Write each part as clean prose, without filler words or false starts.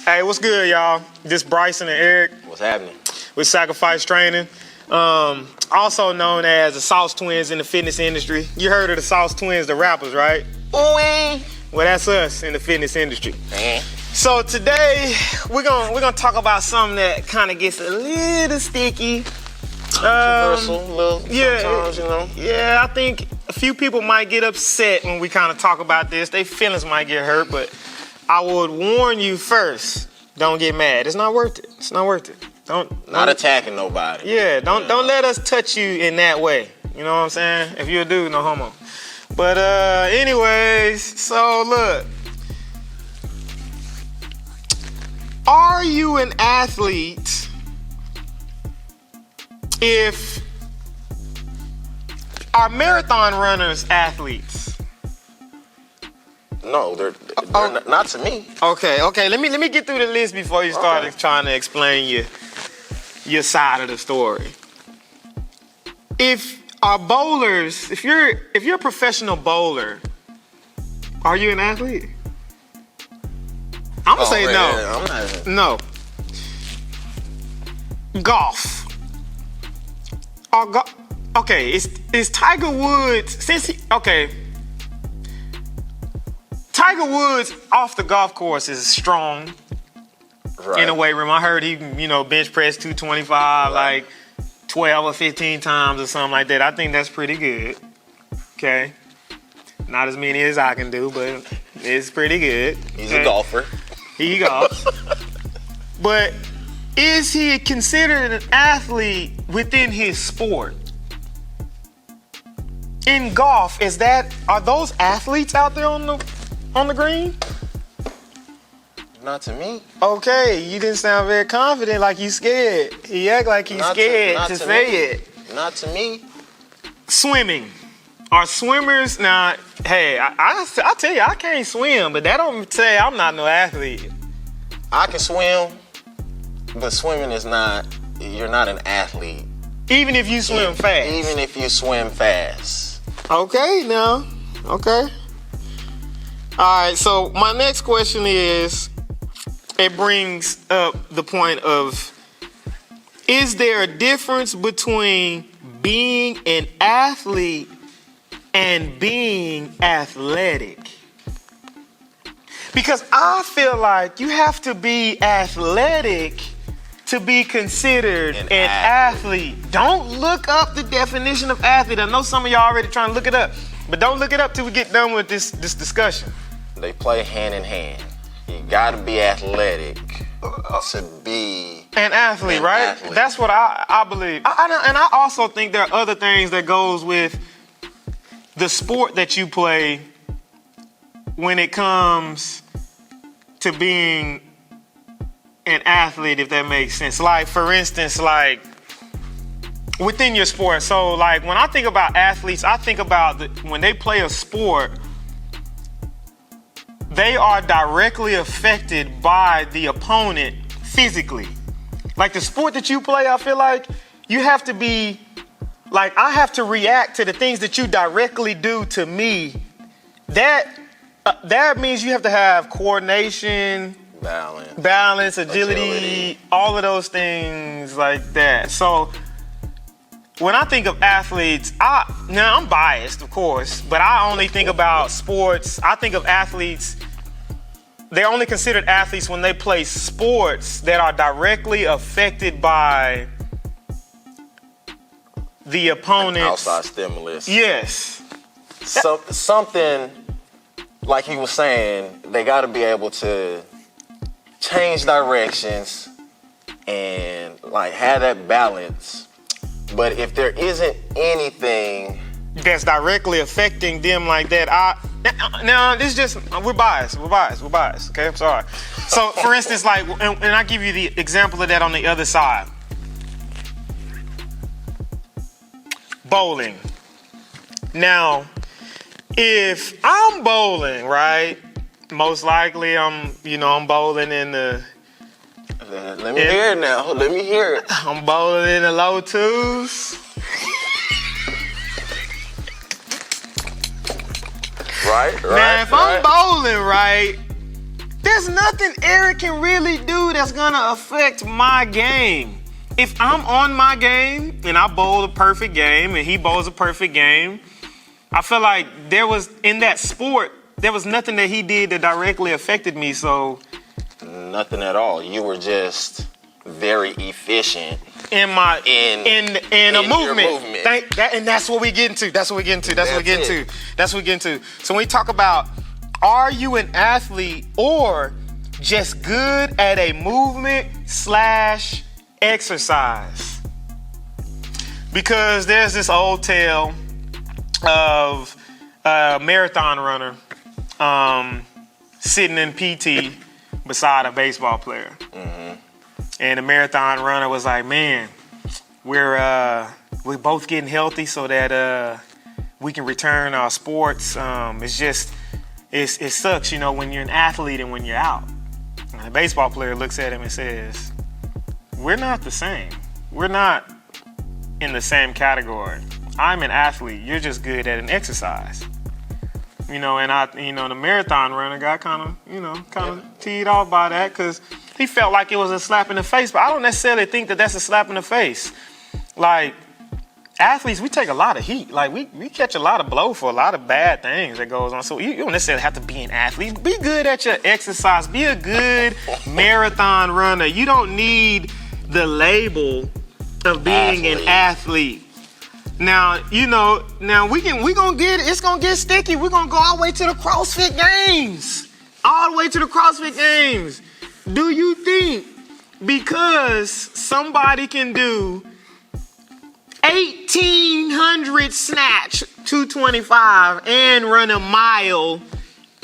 Hey, what's good, y'all? This Bryson and Eric. What's happening? With Sacrifice Training. Also known as the Sauce Twins in the fitness industry. You heard of the Sauce Twins, the rappers, right? Well, that's us in the fitness industry. So today we're gonna talk about something that kind of gets a little sticky. Controversial, sometimes, you know. Yeah, I think a few people might get upset when we kind of talk about this. Their feelings might get hurt, but I would warn you first, don't get mad. It's not worth it. It's not worth it. Not attacking nobody. Yeah, don't let us touch you in that way. You know what I'm saying? If you're a dude, no homo. But anyways, so look. Are you an athlete if are marathon runners athletes? No, they're not to me. Okay. Let me get through the list before you start trying to explain your side of the story. If our bowlers, if you're a professional bowler, are you an athlete? I'm gonna say no. I'm not. No. Golf. Okay, is Tiger Woods Tiger Woods off the golf course is strong in a weight room. I heard he, bench press 225 like 12 or 15 times or something like that. I think that's pretty good. Okay. Not as many as I can do, but it's pretty good. He's a golfer. He golfs. But is he considered an athlete within his sport? In golf, are those athletes out there on the green? Not to me. Okay, you didn't sound very confident, like you scared. He act like he's scared to say it. Not to me. Swimming. Are swimmers now? Hey, I tell you, I can't swim, but that don't say I'm not no athlete. I can swim, but swimming is not. You're not an athlete. Even if you swim fast. Even if you swim fast. Okay, now. Okay. All right, so my next question is, it brings up the point of, is there a difference between being an athlete and being athletic? Because I feel like you have to be athletic to be considered an athlete. Don't look up the definition of athlete. I know some of y'all already trying to look it up, but don't look it up till we get done with this discussion. They play hand in hand. You gotta be athletic to be an athlete, right? Athlete. That's what I believe. And I also think there are other things that goes with the sport that you play when it comes to being an athlete, if that makes sense. Like, for instance, like within your sport. So, like, when I think about athletes, I think about when they play a sport, they are directly affected by the opponent physically. Like the sport that you play, I feel like you have to be, like, I have to react to the things that you directly do to me. That means you have to have coordination, balance, agility, all of those things like that. So when I think of athletes, I'm biased, of course, but I only think about sports. I think of athletes, they're only considered athletes when they play sports that are directly affected by the opponent. Outside stimulus. Yes. Something, like he was saying, they got to be able to change directions and, like, have that balance. But if there isn't anything that's directly affecting them like that, now this is just, we're biased, okay, I'm sorry. So, for instance, like, and I give you the example of that on the other side. Bowling. Now, if I'm bowling, right, most likely I'm bowling in the... Let me hear it now. Let me hear it. I'm bowling in the low twos. Right. Now, if I'm bowling right, There's nothing Eric can really do that's gonna affect my game. If I'm on my game and I bowl a perfect game and he bowls a perfect game, I feel like in that sport, there was nothing that he did that directly affected me. So nothing at all. You were just very efficient in a movement. And that's what we get into. That's what we get into. So when we talk about, are you an athlete or just good at a movement / exercise? Because there's this old tale of a marathon runner sitting in PT beside a baseball player. Mm-hmm. And the marathon runner was like, man, we're both getting healthy so that we can return our sports. It sucks, when you're an athlete and when you're out. And the baseball player looks at him and says, we're not the same. We're not in the same category. I'm an athlete. You're just good at an exercise. And the marathon runner got kind of teed off by that because he felt like it was a slap in the face. But I don't necessarily think that that's a slap in the face. Like, athletes, we take a lot of heat. Like, we catch a lot of blow for a lot of bad things that goes on. So you don't necessarily have to be an athlete. Be good at your exercise. Be a good marathon runner. You don't need the label of being an athlete. Now, it's gonna get sticky. We're gonna go all the way to the CrossFit Games. Do you think because somebody can do 1,800 snatch 225 and run a mile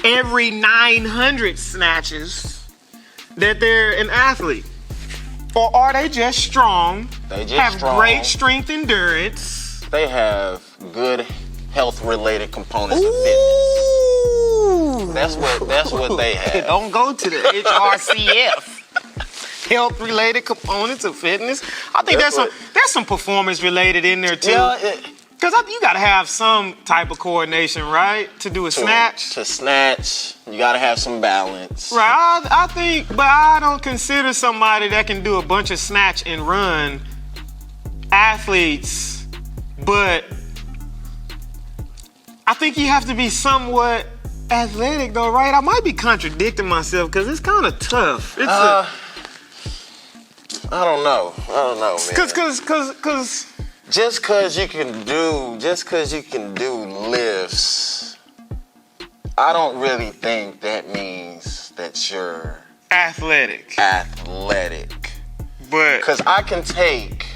every 900 snatches that they're an athlete? Or are they just strong, great strength endurance? They have good health-related components of fitness. That's what they have. Don't go to the HRCF. Health-related components of fitness. I think there's some performance-related in there too. Because you got to have some type of coordination, right, to do a snatch. To snatch, you got to have some balance. Right. I think, but I don't consider somebody that can do a bunch of snatch and run athletes. But I think you have to be somewhat athletic, though, right? I might be contradicting myself because it's kind of tough. I don't know, man. Because just because you can do lifts, I don't really think that means that you're athletic. But because I can take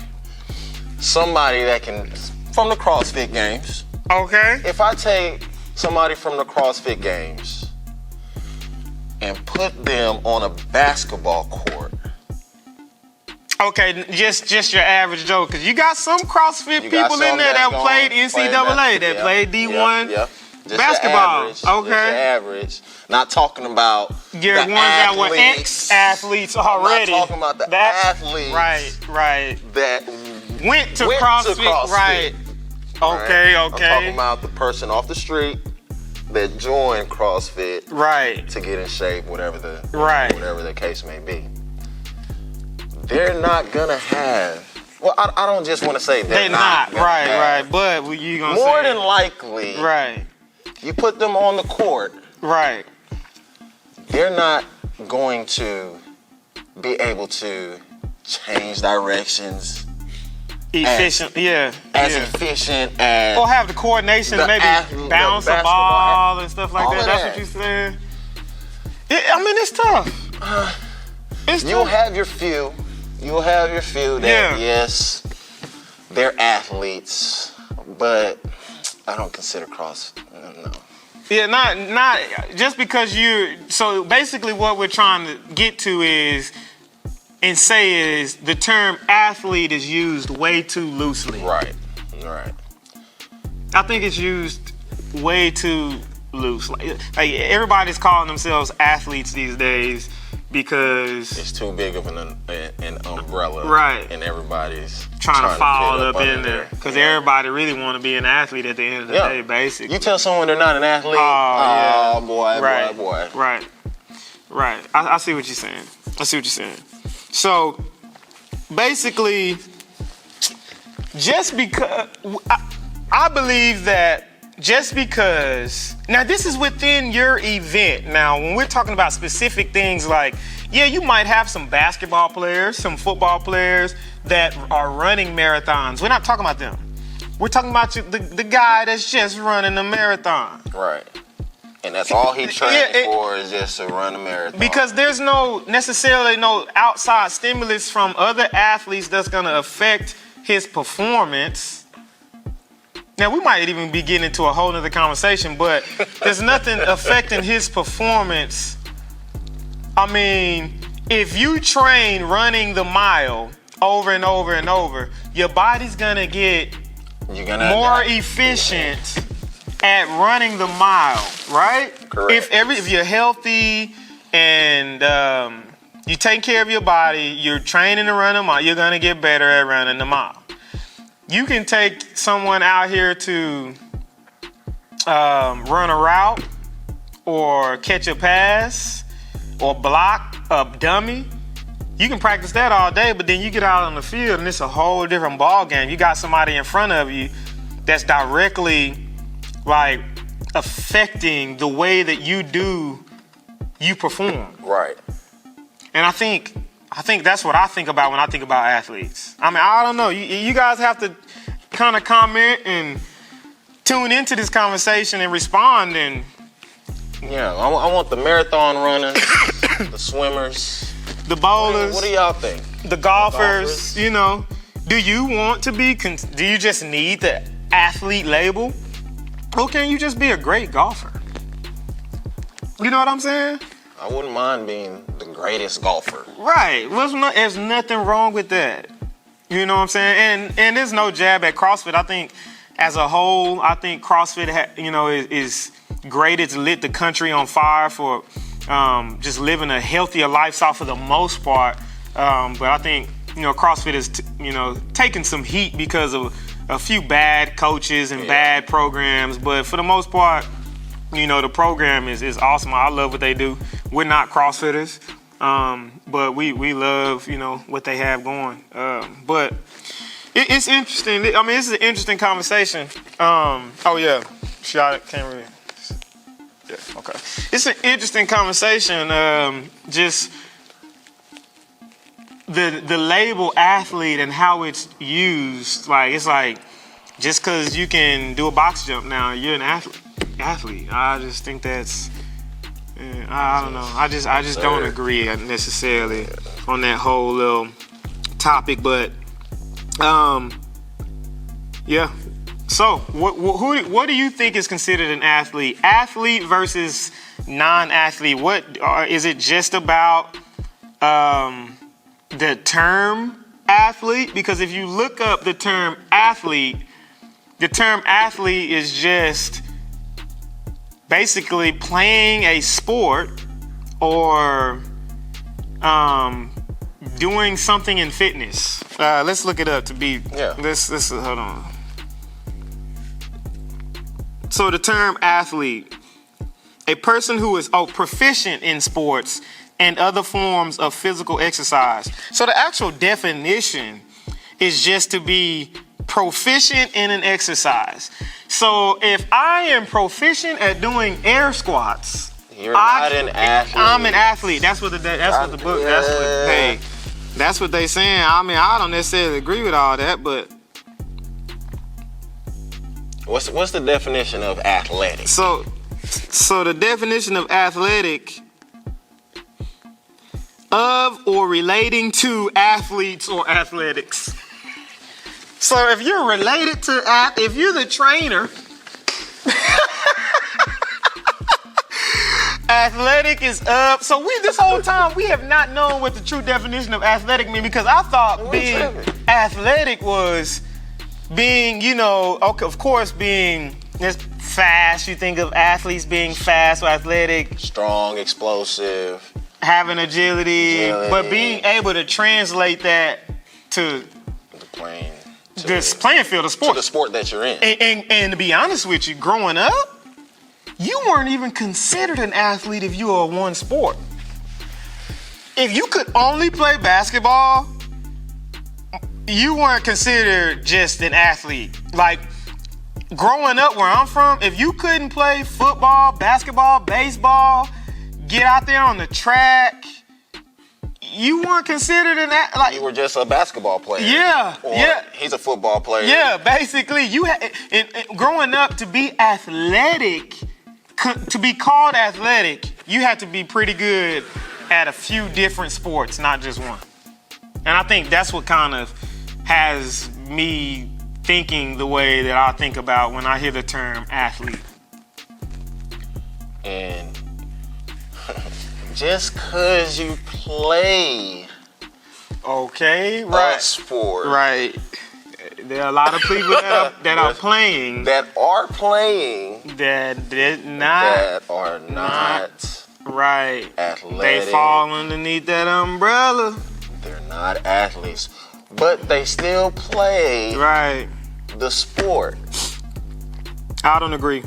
somebody that can from the CrossFit Games. Okay. If I take somebody from the CrossFit Games and put them on a basketball court. Okay, just your average Joe, because you got some CrossFit people in there that played NCAA, that played D1 basketball. Just your average. Not talking about your ones that were ex-athletes already. Not talking about the athletes. Right. That went to CrossFit. Right. Okay. I'm talking about the person off the street that joined CrossFit. Right. To get in shape, whatever the case may be. They're not gonna have. Well, I don't just want to say they're not. Right. But you gonna more than likely. Right. You put them on the court. Right. They're not going to be able to change directions. Efficient, efficient as. Or have the coordination, maybe bounce the ball and stuff like that. That's what you're saying. It's tough. You'll have your few that, yes, they're athletes, but I don't consider no. Yeah, not just because so basically what we're trying to get to is the term athlete is used way too loosely. Right. I think it's used way too loose. Like everybody's calling themselves athletes these days because it's too big of an umbrella, right? And everybody's trying to fall up in there because everybody really want to be an athlete at the end of the day. Basically, you tell someone they're not an athlete, boy. Right. Right. I see what you're saying. So basically, just because I believe that just because now this is within your event. Now, when we're talking about specific things like, yeah, you might have some basketball players, some football players that are running marathons. We're not talking about them. We're talking about the guy that's just running a marathon. Right. And that's all he training for is just to run a marathon. Because there's necessarily no outside stimulus from other athletes that's going to affect his performance. Now, we might even be getting into a whole nother conversation, but there's nothing affecting his performance. I mean, if you train running the mile over and over and over, your body's going to get more efficient at running the mile, right? Correct. If you're healthy and you take care of your body, you're training to run a mile, you're gonna get better at running the mile. You can take someone out here to run a route or catch a pass or block a dummy. You can practice that all day, but then you get out on the field and it's a whole different ball game. You got somebody in front of you that's directly like affecting the way that you perform. Right. And I think that's what I think about when I think about athletes. I mean, I don't know. You guys have to kind of comment and tune into this conversation and respond. And yeah, I want the marathon runners, the swimmers, the bowlers. What do y'all think? The golfers. You know, do you want to be? Do you just need the athlete label? Or can you just be a great golfer? You know what I'm saying? I wouldn't mind being the greatest golfer. Right. There's nothing wrong with that. You know what I'm saying? And there's no jab at CrossFit. I think as a whole, CrossFit, is great. It's lit the country on fire for just living a healthier lifestyle for the most part. But I think, CrossFit is, taking some heat because of a few bad coaches and bad programs. But for the most part, the program is awesome. I love what they do. We're not CrossFitters, but we love, what they have going. But it's interesting. I mean, this is an interesting conversation. Oh, yeah. Shot can't really. Yeah, okay. It's an interesting conversation. Just the label athlete and how it's used. Like, it's like, just because you can do a box jump now, you're an athlete. I just think that's, I don't know. I just don't agree necessarily on that whole little topic. But, yeah. So, what do you think is considered an athlete? Athlete versus non-athlete. What is it? Just about the term athlete? Because if you look up the term athlete is just basically playing a sport or doing something in fitness. Let's look it up to be. Yeah. Let's hold on. So the term athlete, a person who is proficient in sports and other forms of physical exercise. So the actual definition is just to be proficient in an exercise. So if I am proficient at doing air squats, you're not an athlete. I'm an athlete. That's what the book. That's what they saying. I mean, I don't necessarily agree with all that, but what's the definition of athletic? So the definition of athletic, of or relating to athletes or athletics. So if you're related to, if you're the trainer, athletic is up. So this whole time we have not known what the true definition of athletic means, because I thought being athletic was being, of course, being just fast. You think of athletes being fast or athletic. Strong, explosive. Having agility. But being able to translate that to the playing field of sport. To the sport that you're in. And to be honest with you, growing up, you weren't even considered an athlete if you were one sport. if you could only play basketball, you weren't considered just an athlete. Like, growing up where I'm from, if you couldn't play football, basketball, baseball, get out there on the track, you weren't considered an athlete. Like, You were just a basketball player. yeah, Or yeah. he's a football player. Yeah, basically, growing up to be athletic, to be called athletic, you had to be pretty good at a few different sports, not just one. And I think that's what kind of has me thinking the way that I think about when I hear the term athlete. And just because you play Okay, a right, sport right. There are a lot of people that are playing that are playing that did not. that are not Right. athletic. They fall underneath that umbrella. They're not athletes, but they still play Right. the sport. I don't agree.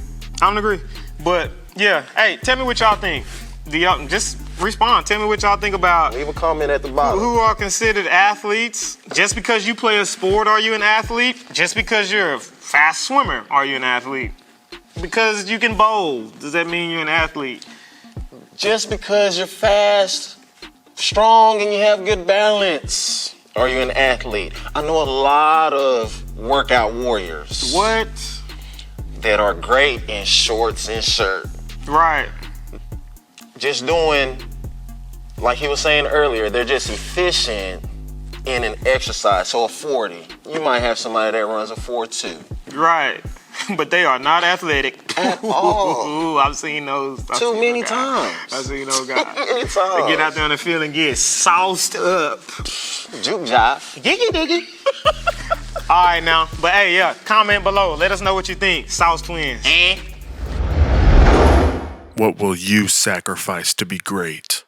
But yeah, hey, tell me what y'all think. Do y'all just respond? Tell me what y'all think about Leave a comment at the bottom. who are considered athletes. Just because you play a sport, are you an athlete? Just because you're a fast swimmer, are you an athlete? Because you can bowl, does that mean you're an athlete? Just because you're fast, strong, and you have good balance, are you an athlete? I know a lot of workout warriors What? that are great in shorts and shirt. Right. Just doing, like he was saying earlier, they're just efficient in an exercise. So a 40, you might have somebody that runs a 4.2. Right. But they are not athletic. At all. Ooh, I've seen those. Too many times. I've seen those guys. Many They times. get out there on the field and get sauced up. Juke jive. Diggy, diggy. All right, now. But hey, yeah, comment below. Let us know what you think. Sauce Twins. What will you sacrifice to be great?